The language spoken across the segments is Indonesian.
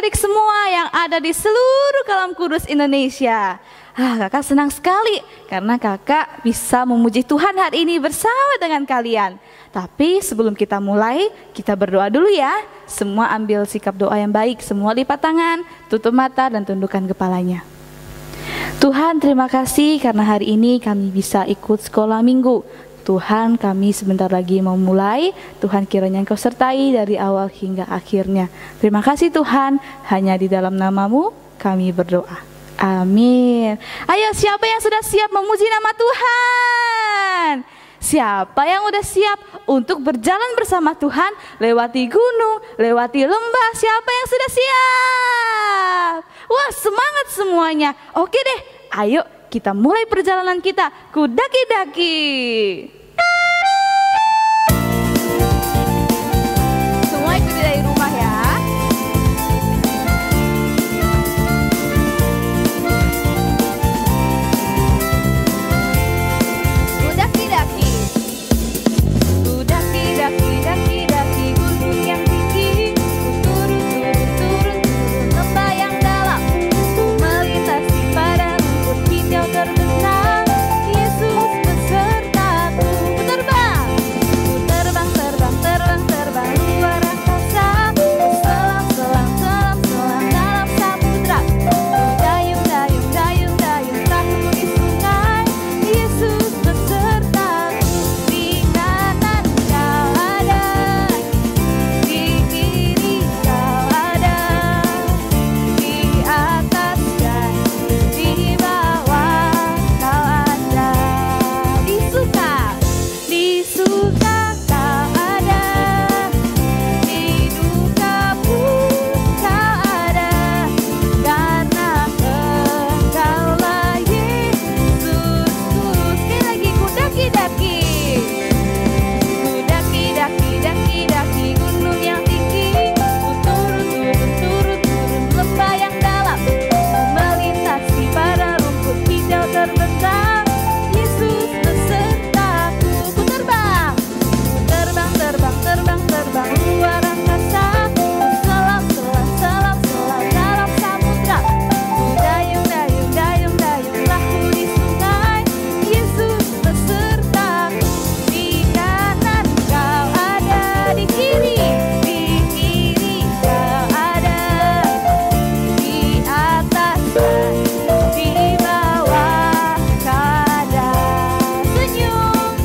adik-adik semua yang ada di seluruh Kalam Kudus Indonesia. Kakak senang sekali karena kakak bisa memuji Tuhan hari ini bersama dengan kalian. Tapi sebelum kita mulai, kita berdoa dulu ya. Semua ambil sikap doa yang baik, semua lipat tangan, tutup mata dan tundukkan kepalanya. Tuhan, terima kasih karena hari ini kami bisa ikut sekolah minggu. Tuhan, kami sebentar lagi mau mulai. Tuhan, kiranya Engkau sertai dari awal hingga akhirnya. Terima kasih Tuhan, hanya di dalam nama-Mu kami berdoa. Amin. Ayo, siapa yang sudah siap memuji nama Tuhan? Siapa yang sudah siap untuk berjalan bersama Tuhan, lewati gunung, lewati lembah? Siapa yang sudah siap? Wah, semangat semuanya. Oke deh, ayo kita mulai perjalanan kita ku daki-daki. Semua ikuti dari rumah ya. Ku daki-daki. Ku daki-daki, daki-daki gunung yang tinggi. Ku turun lembah yang dalam. Ku melintasi padang rumput hijau terbentang. Yesus besertaku. Ku terbang. Ku terbang, terbang, terbang, terbang luar angkasa. Ku selam, selam, selam, selam dalam samudra. Ku dayung, dayung, dayung, dayung perahu di sungai. Yesus besertaku. Di kanan Kau ada, di kiri Kau ada, di atas dan di bawah Kau ada. Di suka Kau ada, di duka pun Kau ada, karena Engkaulah Yesusku. Sekali lagi, ku daki-daki. Ku daki-daki, daki-daki gunung yang tinggi. Ku turun lembah yang dalam. Ku melintasi padang rumput hijau terbentang. Yesus besertaku. Ku terbang. Ku terbang, terbang, terbang, terbang luar angkasa. Ku selam, selam, selam, selam dalam samudra. Ku dayung, dayung, dayung, dayung perahu di sungai. Yesus besertaku. Di kanan Kau ada, di kiri Kau ada, di atas dan di bawah Kau ada. Senyum,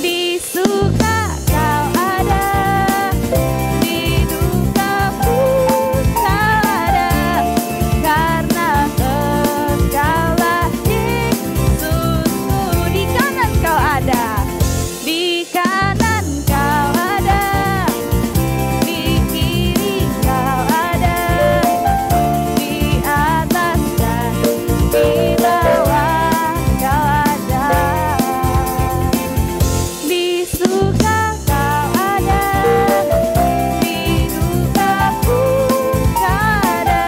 di suka Kau ada, di duka pun Kau ada, karena Engkaulah Yesusku. Di kanan Kau ada, di kanan Kau ada, di kiri Kau ada, di atas dan di bawah Kau ada. Di suka Kau ada, di duka pun Kau ada,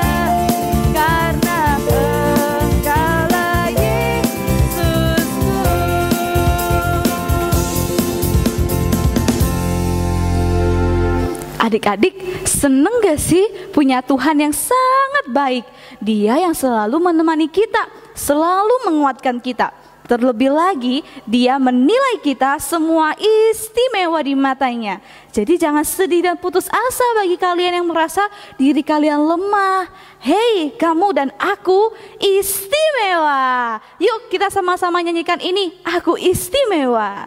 karena Engkaulah Yesusku. Adik-adik, seneng gak sih punya Tuhan yang sangat baik? Dia yang selalu menemani kita, selalu menguatkan kita. Terlebih lagi, Dia menilai kita semua istimewa di matanya. Jadi jangan sedih dan putus asa bagi kalian yang merasa diri kalian lemah. Hei, kamu dan aku istimewa. Yuk kita sama-sama nyanyikan ini, Aku Istimewa.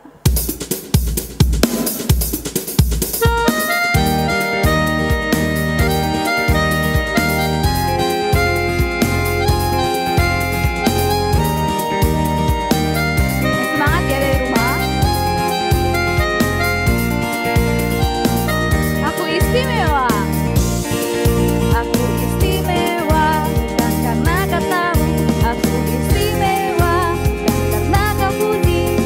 Semangat ya dari rumah. Aku istimewa. Aku istimewa, bukan karena katamu. Aku istimewa, bukan karena kau puji.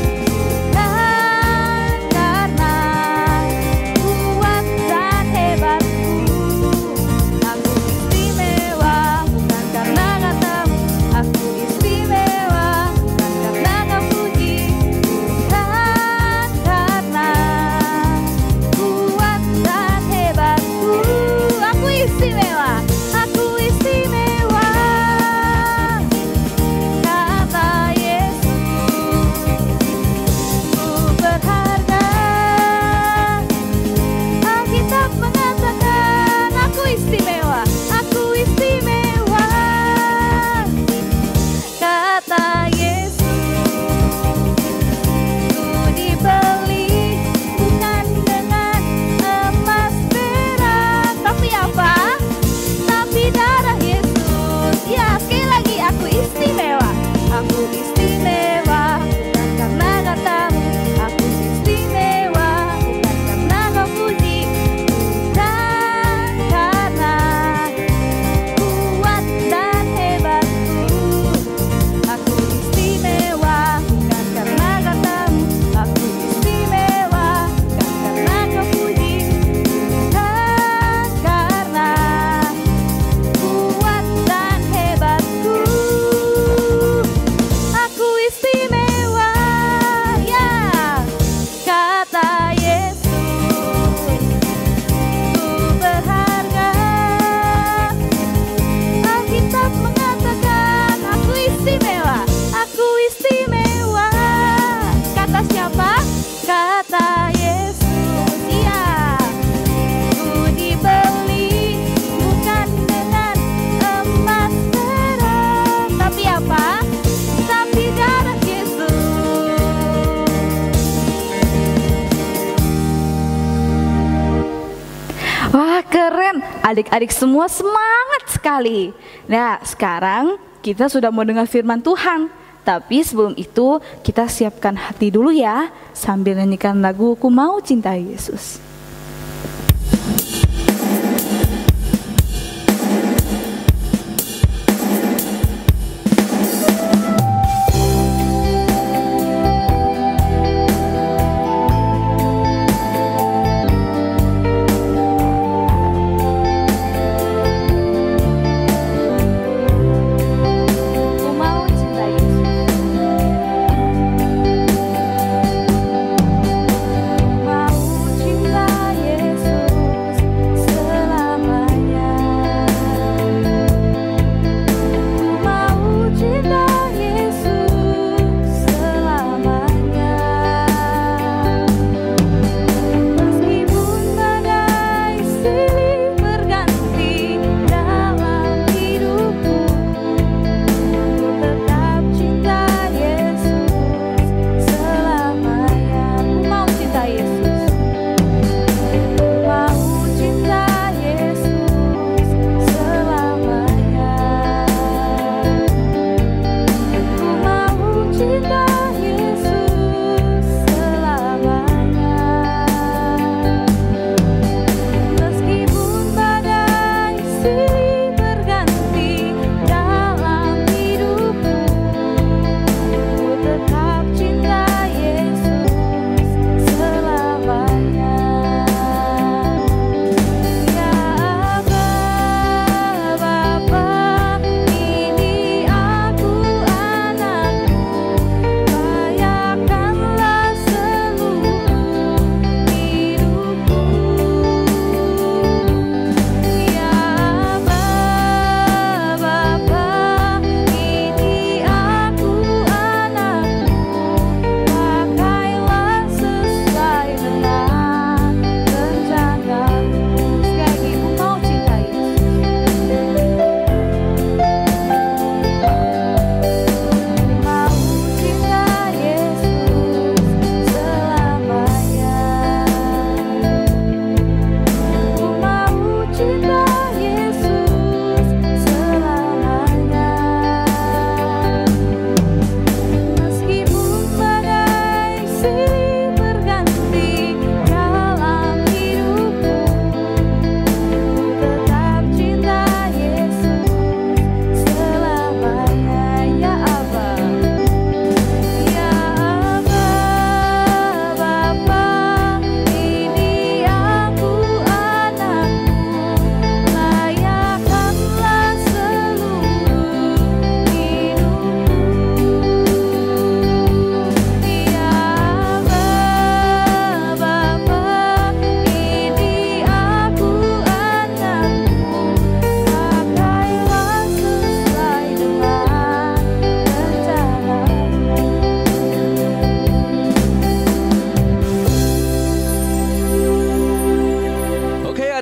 adik-adik semua semangat sekali. Nah, sekarang kita sudah mau dengar firman Tuhan. Tapi sebelum itu kita siapkan hati dulu ya, sambil nyanyikan lagu Ku Mau Cintai Yesus.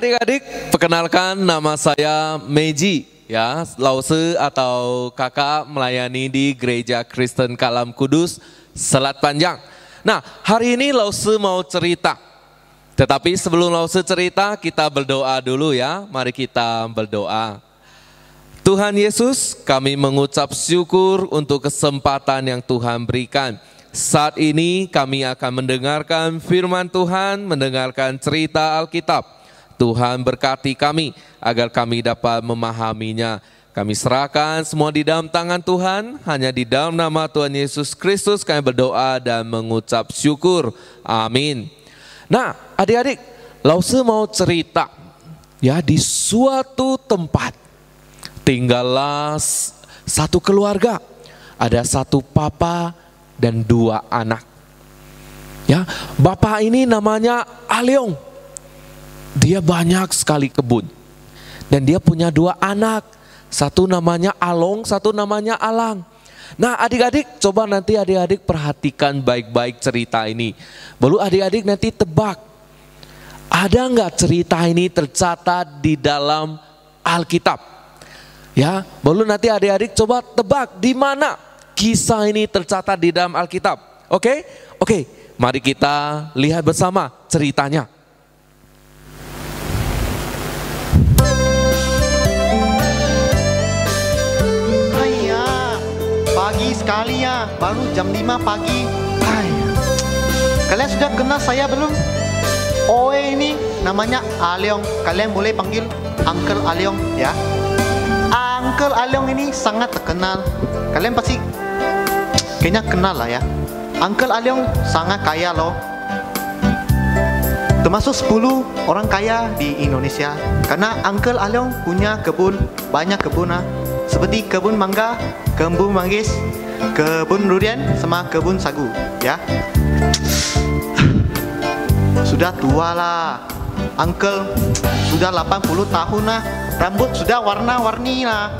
Adik-adik, perkenalkan nama saya Meji ya, lause atau kakak melayani di Gereja Kristen Kalam Kudus, Selat Panjang. Nah, hari ini lause mau cerita. Tetapi sebelum lause cerita, kita berdoa dulu ya. Mari kita berdoa. Tuhan Yesus, kami mengucap syukur untuk kesempatan yang Tuhan berikan. Saat ini kami akan mendengarkan firman Tuhan, mendengarkan cerita Alkitab. Tuhan berkati kami agar kami dapat memahaminya. Kami serahkan semua di dalam tangan Tuhan. Hanya di dalam nama Tuhan Yesus Kristus kami berdoa dan mengucap syukur. Amin. Nah, adik-adik, lause mau cerita. Ya, di suatu tempat tinggallah satu keluarga. Ada satu papa dan dua anak. Ya, bapak ini namanya Aliong. Dia banyak sekali kebun. Dan dia punya dua anak. Satu namanya Along, satu namanya Alang. Nah, adik-adik, coba nanti adik-adik perhatikan baik-baik cerita ini. Baru adik-adik nanti tebak. Ada nggak cerita ini tercatat di dalam Alkitab? Ya, baru nanti adik-adik coba tebak di mana kisah ini tercatat di dalam Alkitab. Oke? Oke, mari kita lihat bersama ceritanya. pagi sekali ya, baru jam 5 pagi. Hai. Kalian sudah kenal saya belum? Oe ini namanya Aliong. Kalian boleh panggil Uncle Aliong ya. Uncle Aliong ini sangat terkenal. Kalian pasti kayaknya kenal lah ya. Uncle Aliong sangat kaya loh. Termasuk 10 orang kaya di Indonesia. Karena Uncle Aliong punya kebun, banyak kebun seperti kebun mangga, kebun manggis, kebun durian, sama kebun sagu ya. Sudah tua lah. Uncle sudah 80 tahun lah. Rambut sudah warna-warni lah.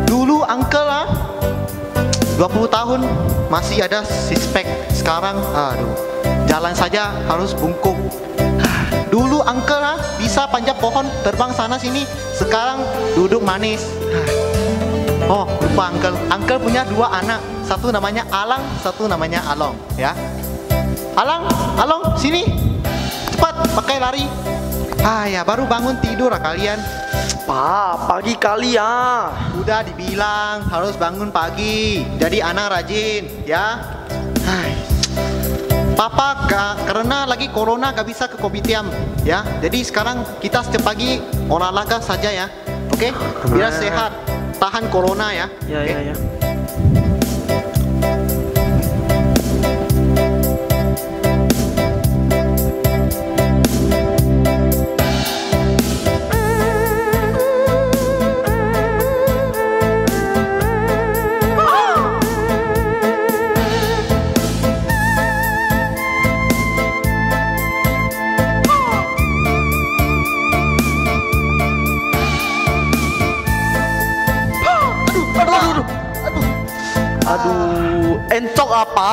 Dulu Uncle 20 tahun masih ada six-pack. Sekarang aduh, jalan saja harus bungkuk. Dulu Uncle bisa panjat pohon, terbang sana sini. Sekarang duduk manis. Oh, lupa Uncle. Uncle punya 2 anak. Satu namanya Alang, satu namanya Along ya. Alang, Along, sini. Cepat, pakai lari. Ya baru bangun tidur kalian. Pak, pagi kali ya. Udah dibilang harus bangun pagi. Jadi anak rajin ya. Papa karena lagi corona gak bisa ke kopitiam ya. Jadi sekarang kita setiap pagi olahraga saja ya. Oke? Biar sehat, tahan corona ya. Ya, okay? ya. Aduh, encok apa?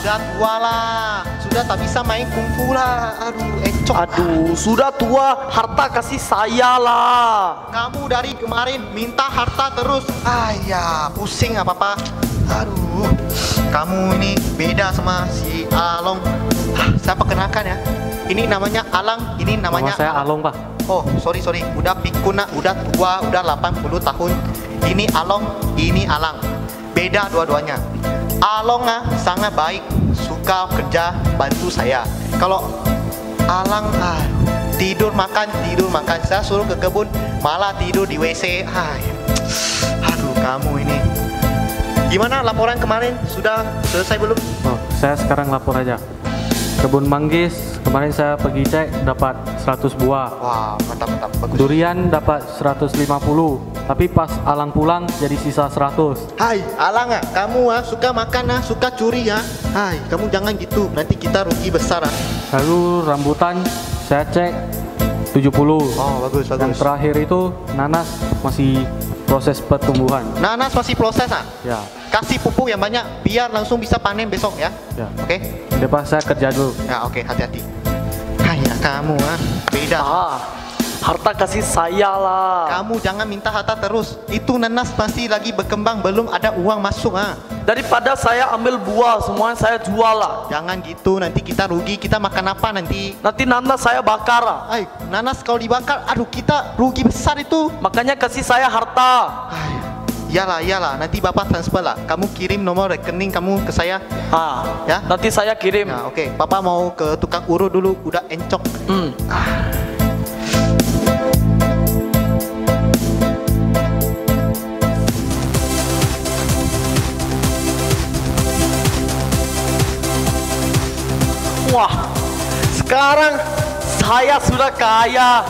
Sudah tua lah, sudah tak bisa main kungfu lah. Aduh, encok. Aduh, sudah tua, harta kasih saya lah. Kamu dari kemarin minta harta terus. Ya, pusing apa-apa. Aduh, kamu ini beda sama si Along. Saya perkenalkan ya. Ini namanya Alang, ini namanya Nama saya Along, Pak. Oh, sorry. Udah pikun, udah tua, udah 80 tahun. Ini Along, ini Alang. Beda dua-duanya. Along sangat baik, suka kerja, bantu saya. Kalau Alang tidur makan. Saya suruh ke kebun, malah tidur di WC. Aduh, kamu ini. Gimana laporan kemarin? Sudah selesai belum? Oh, saya sekarang lapor aja. Kebun manggis, kemarin saya pergi cek dapat 100 buah. Wah, mantap, bagus. Durian dapat 150, tapi pas Alang pulang jadi sisa 100. Hai, Alang kamu suka makan suka curi ya. Hai, kamu jangan gitu, nanti kita rugi besar. Lalu rambutan saya cek 70. Oh, bagus. Yang terakhir itu nanas masih proses pertumbuhan. Nanas masih proses Ya. Kasih pupuk yang banyak biar langsung bisa panen besok ya. Ya. Oke? Depan saya kerja dulu. Ya, oke, hati-hati. Kayak kamu beda. Harta kasih saya lah. Kamu jangan minta harta terus. Itu nanas masih lagi berkembang, belum ada uang masuk Daripada saya ambil buah, semuanya saya jual lah. Jangan gitu, nanti kita rugi. Kita makan apa nanti? Nanti nanas saya bakar lah. Nanas kalau dibakar, aduh kita rugi besar itu. Makanya kasih saya harta. Iyalah, nanti bapak transfer lah. Kamu kirim nomor rekening kamu ke saya. Ya? Nanti saya kirim. Ya, oke. Papa mau ke tukang urut dulu, udah encok. Wah, sekarang saya sudah kaya.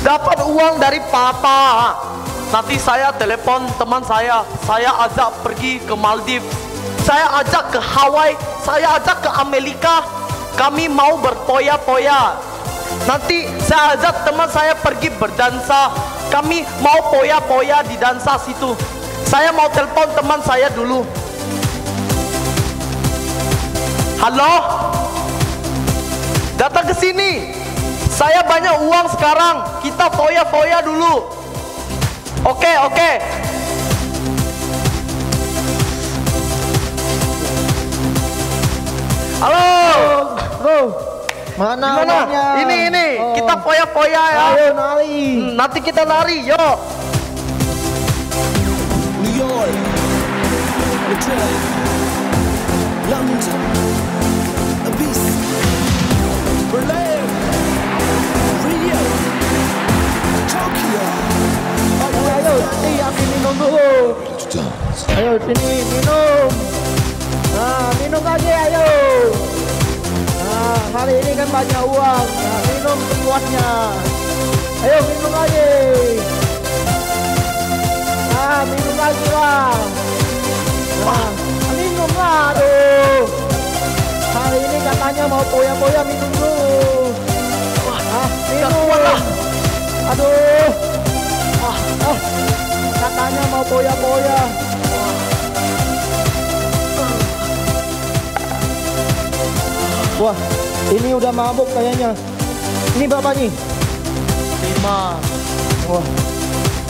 Dapat uang dari papa. Nanti saya telepon teman saya ajak pergi ke Maldives, saya ajak ke Hawaii, saya ajak ke Amerika. Kami mau berpoya-poya. Nanti saya ajak teman saya pergi berdansa. Kami mau poya-poya di dansa situ. Saya mau telepon teman saya dulu. Halo? Datang ke sini. Saya banyak uang sekarang. Kita foya-foya dulu. Oke. Halo. Bro, mana? Ini. Kita foya-foya ya. Ayo nari. Nanti kita lari, yuk. New York. minum dulu. Ayo sini minum. Nah, minum lagi ayo. Nah, hari ini kan banyak uang. Nah, minum sekuatnya. Ayo minum lagi. Nah, minum lagi lah. Nah, minum lah, aduh. Hari ini katanya mau poya-poya, minum dulu. Ah, minum. Aduh. Katanya mau poya-poya. Wah, ini udah mabuk kayaknya. Ini berapa nih? 5. Wah,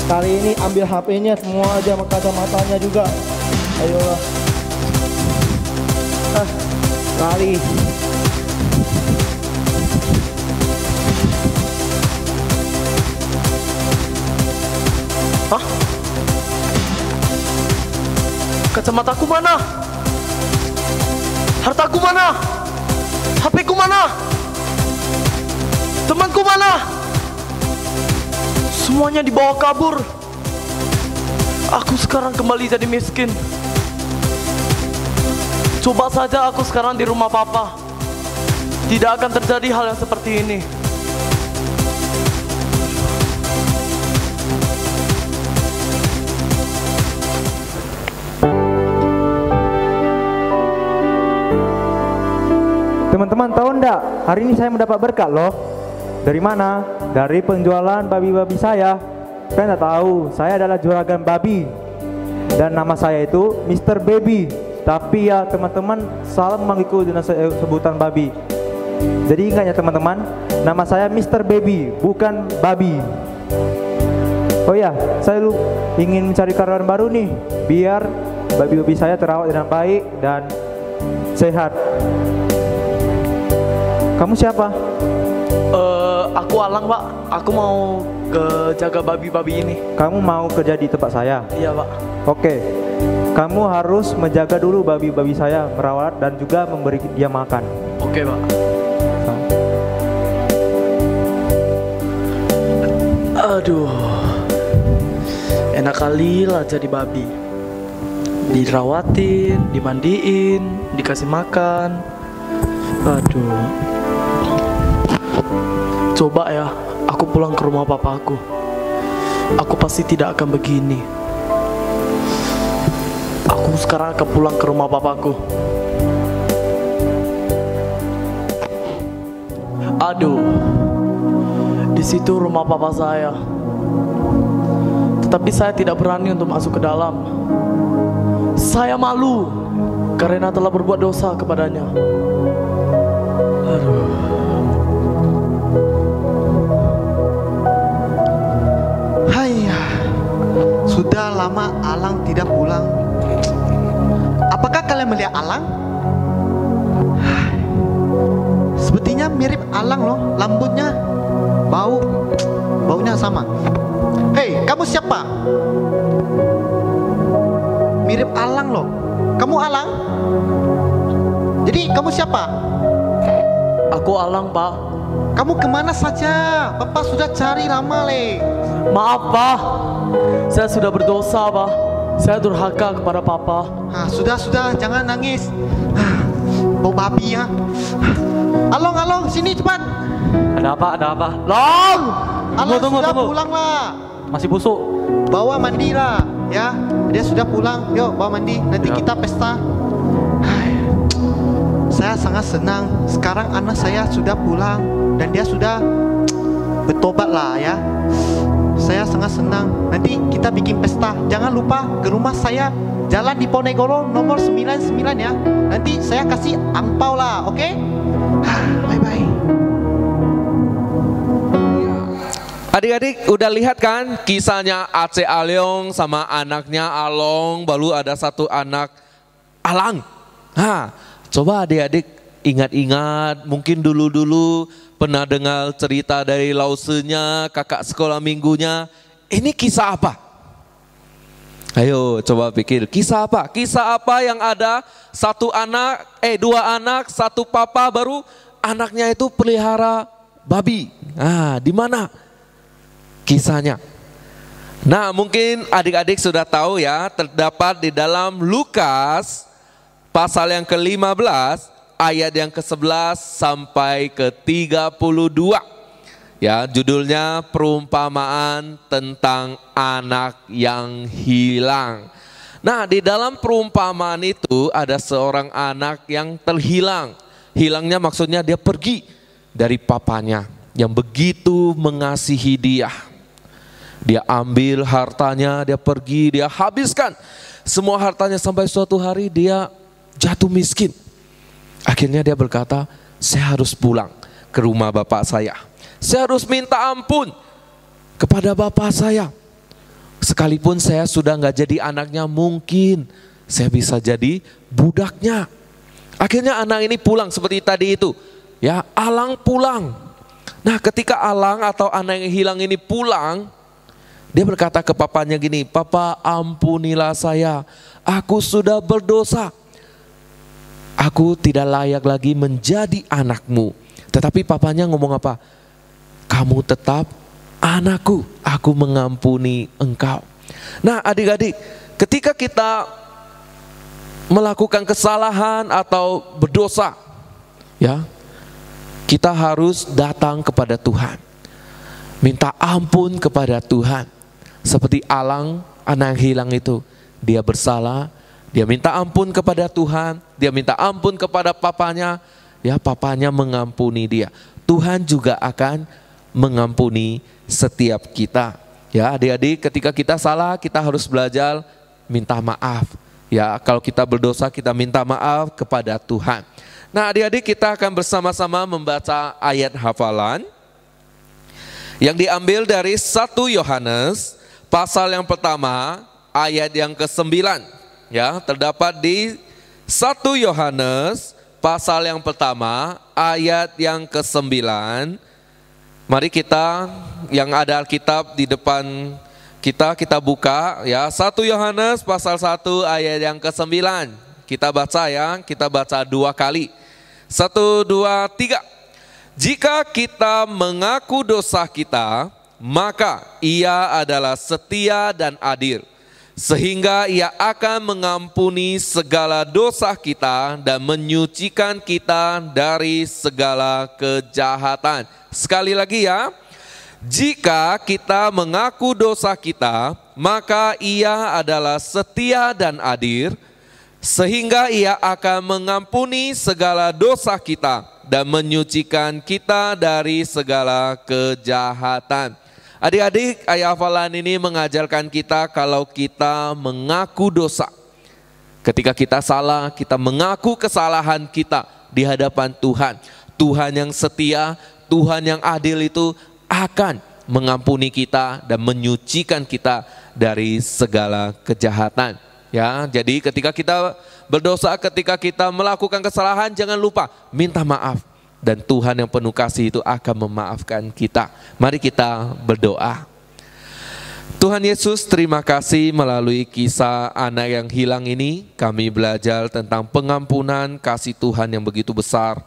kali ini ambil HP-nya semua aja, kacamatanya juga. Ayolah. Kali. Hah? Kacamataku mana? Hartaku mana? HP-ku mana? Temanku mana? Semuanya dibawa kabur. Aku sekarang kembali jadi miskin. Coba saja aku sekarang di rumah papa. Tidak akan terjadi hal yang seperti ini. Teman-teman tahu enggak, hari ini saya mendapat berkat loh. Dari mana? Dari penjualan babi-babi saya. Kalian enggak tahu, saya adalah juragan babi. Dan nama saya itu Mr. Baby. Tapi ya teman-teman salah memanggilku dengan sebutan babi. Jadi ingat ya teman-teman, nama saya Mr. Baby, bukan babi. Oh ya, saya ingin mencari karyawan baru nih, biar babi-babi saya terawat dengan baik dan sehat. Kamu siapa? Aku Alang, Pak. Aku mau jaga babi-babi ini. Kamu mau kerja di tempat saya? Iya, Pak. Oke. Kamu harus menjaga dulu babi-babi saya, merawat dan juga memberi dia makan. Oke, Pak. Aduh. Enak kali lah jadi babi. Dirawatin, dimandiin, dikasih makan. Aduh. Coba ya, aku pulang ke rumah papaku. Aku pasti tidak akan begini. Aku sekarang akan pulang ke rumah papaku. Aduh, di situ rumah papa saya. Tetapi saya tidak berani untuk masuk ke dalam. Saya malu karena telah berbuat dosa kepadanya. Aduh. Haiya, sudah lama Alang tidak pulang. Apakah kalian melihat Alang? Sepertinya mirip Alang loh, rambutnya, baunya sama. Hei, kamu siapa? Mirip Alang loh. Kamu Alang? Jadi kamu siapa? Aku Alang, Pak. Kamu kemana saja? Papa sudah cari lama le. Maaf, Pak. Saya sudah berdosa, Pak. Saya durhaka kepada Papa. Sudah, jangan nangis. Bau babi ya. Along, sini cepat. Ada apa? Long! Alang Tunggu. sudah pulang lah. Masih busuk. Bawa mandi lah, ya. Dia sudah pulang. Yuk, bawa mandi. Nanti kita pesta. Saya sangat senang. Sekarang anak saya sudah pulang dan dia sudah bertobat lah ya. Saya sangat senang. Nanti kita bikin pesta. Jangan lupa ke rumah saya, Jalan Diponegoro nomor 99 ya. Nanti saya kasih angpau lah, oke? Bye-bye. Adik-adik udah lihat kan kisahnya Aceh Alyong sama anaknya Along, baru ada satu anak Alang. Coba adik-adik ingat-ingat, mungkin dulu-dulu pernah dengar cerita dari lausenya, kakak sekolah minggunya. Ini kisah apa? Ayo coba pikir, kisah apa? Kisah apa yang ada dua anak, satu papa, baru anaknya itu pelihara babi. Di mana kisahnya? Nah, mungkin adik-adik sudah tahu ya, terdapat di dalam Lukas pasal yang ke-15 ayat yang ke-11 sampai ke-32. Ya, judulnya perumpamaan tentang anak yang hilang. Nah, di dalam perumpamaan itu ada seorang anak yang terhilang. Hilangnya maksudnya dia pergi dari papanya yang begitu mengasihi dia. Dia ambil hartanya, dia pergi, dia habiskan semua hartanya sampai suatu hari dia jatuh miskin. Akhirnya dia berkata, saya harus pulang ke rumah bapak saya. Saya harus minta ampun kepada bapak saya. Sekalipun saya sudah nggak jadi anaknya, mungkin saya bisa jadi budaknya. Akhirnya anak ini pulang seperti tadi itu. Ya, Alang pulang. Nah, ketika Alang atau anak yang hilang ini pulang, dia berkata ke papanya gini, Papa, ampunilah saya. Aku sudah berdosa. Aku tidak layak lagi menjadi anakmu. Tetapi papanya ngomong apa? Kamu tetap anakku, aku mengampuni engkau. Nah, adik-adik, ketika kita melakukan kesalahan atau berdosa, ya, kita harus datang kepada Tuhan. Minta ampun kepada Tuhan. Seperti Alang, anak yang hilang itu, dia bersalah, dia minta ampun kepada Tuhan, dia minta ampun kepada papanya, ya, papanya mengampuni dia. Tuhan juga akan mengampuni setiap kita. Ya, adik-adik, ketika kita salah, kita harus belajar minta maaf. Ya, kalau kita berdosa, kita minta maaf kepada Tuhan. Nah, adik-adik, kita akan bersama-sama membaca ayat hafalan yang diambil dari 1 Yohanes pasal yang pertama ayat yang ke-9. Ya, terdapat di 1 Yohanes pasal yang pertama ayat yang ke-9. Mari kita yang ada Alkitab di depan kita buka ya, 1 Yohanes pasal 1 ayat yang ke-9. Kita baca ya, kita baca 2 kali. 1, 2, 3. Jika kita mengaku dosa kita, maka Ia adalah setia dan adil, sehingga Ia akan mengampuni segala dosa kita dan menyucikan kita dari segala kejahatan. Sekali lagi ya, jika kita mengaku dosa kita, maka Ia adalah setia dan adil, sehingga Ia akan mengampuni segala dosa kita dan menyucikan kita dari segala kejahatan. Adik-adik, ayat hafalan ini mengajarkan kita kalau kita mengaku dosa. Ketika kita salah, kita mengaku kesalahan kita di hadapan Tuhan. Tuhan yang setia, Tuhan yang adil itu akan mengampuni kita dan menyucikan kita dari segala kejahatan. Ya, jadi ketika kita berdosa, ketika kita melakukan kesalahan, jangan lupa minta maaf. Dan Tuhan yang penuh kasih itu akan memaafkan kita. Mari kita berdoa. Tuhan Yesus, terima kasih melalui kisah anak yang hilang ini. Kami belajar tentang pengampunan kasih Tuhan yang begitu besar.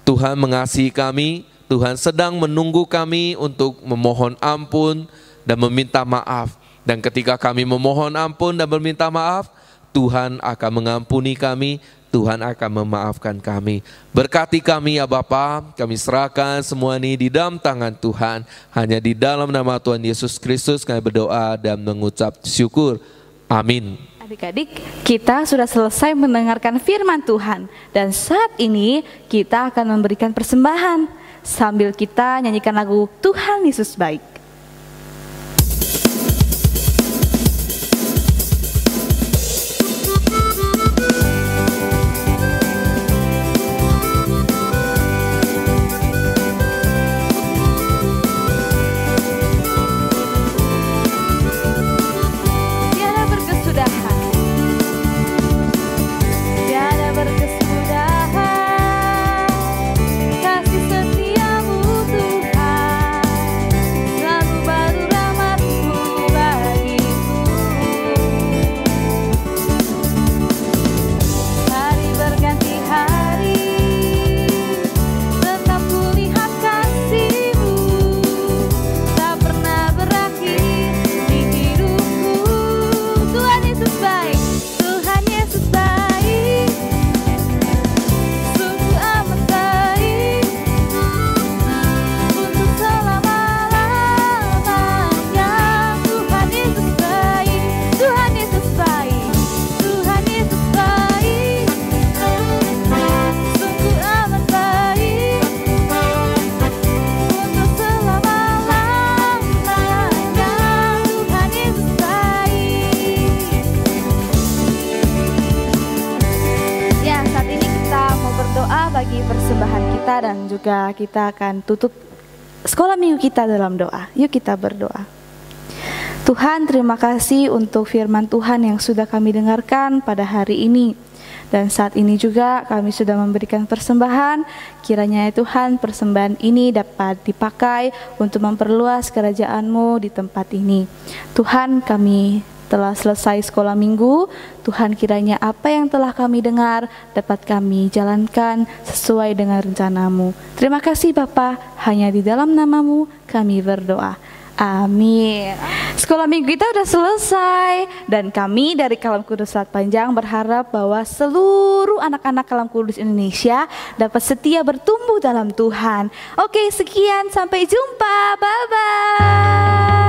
Tuhan mengasihi kami, Tuhan sedang menunggu kami untuk memohon ampun dan meminta maaf. Dan ketika kami memohon ampun dan meminta maaf, Tuhan akan mengampuni kami, Tuhan akan memaafkan kami. Berkati kami ya Bapa, kami serahkan semua ini di dalam tangan Tuhan. Hanya di dalam nama Tuhan Yesus Kristus kami berdoa dan mengucap syukur. Amin. Adik-adik, kita sudah selesai mendengarkan firman Tuhan. Dan saat ini kita akan memberikan persembahan sambil kita nyanyikan lagu Tuhan Yesus Baik. Kasih setiamu Tuhan kita dan juga kita akan tutup sekolah minggu kita dalam doa. Yuk kita berdoa. Tuhan, terima kasih untuk firman Tuhan yang sudah kami dengarkan pada hari ini. Dan saat ini juga kami sudah memberikan persembahan. Kiranya ya Tuhan, persembahan ini dapat dipakai untuk memperluas kerajaan-Mu di tempat ini. Tuhan, kami telah selesai sekolah minggu. Tuhan, kiranya apa yang telah kami dengar dapat kami jalankan sesuai dengan rencana-Mu. Terima kasih Bapa, hanya di dalam nama-Mu kami berdoa. Amin. Sekolah minggu kita udah selesai dan kami dari Kalam Kudus Selat Panjang berharap bahwa seluruh anak-anak Kalam Kudus Indonesia dapat setia bertumbuh dalam Tuhan. Oke, sekian, sampai jumpa. Bye-bye.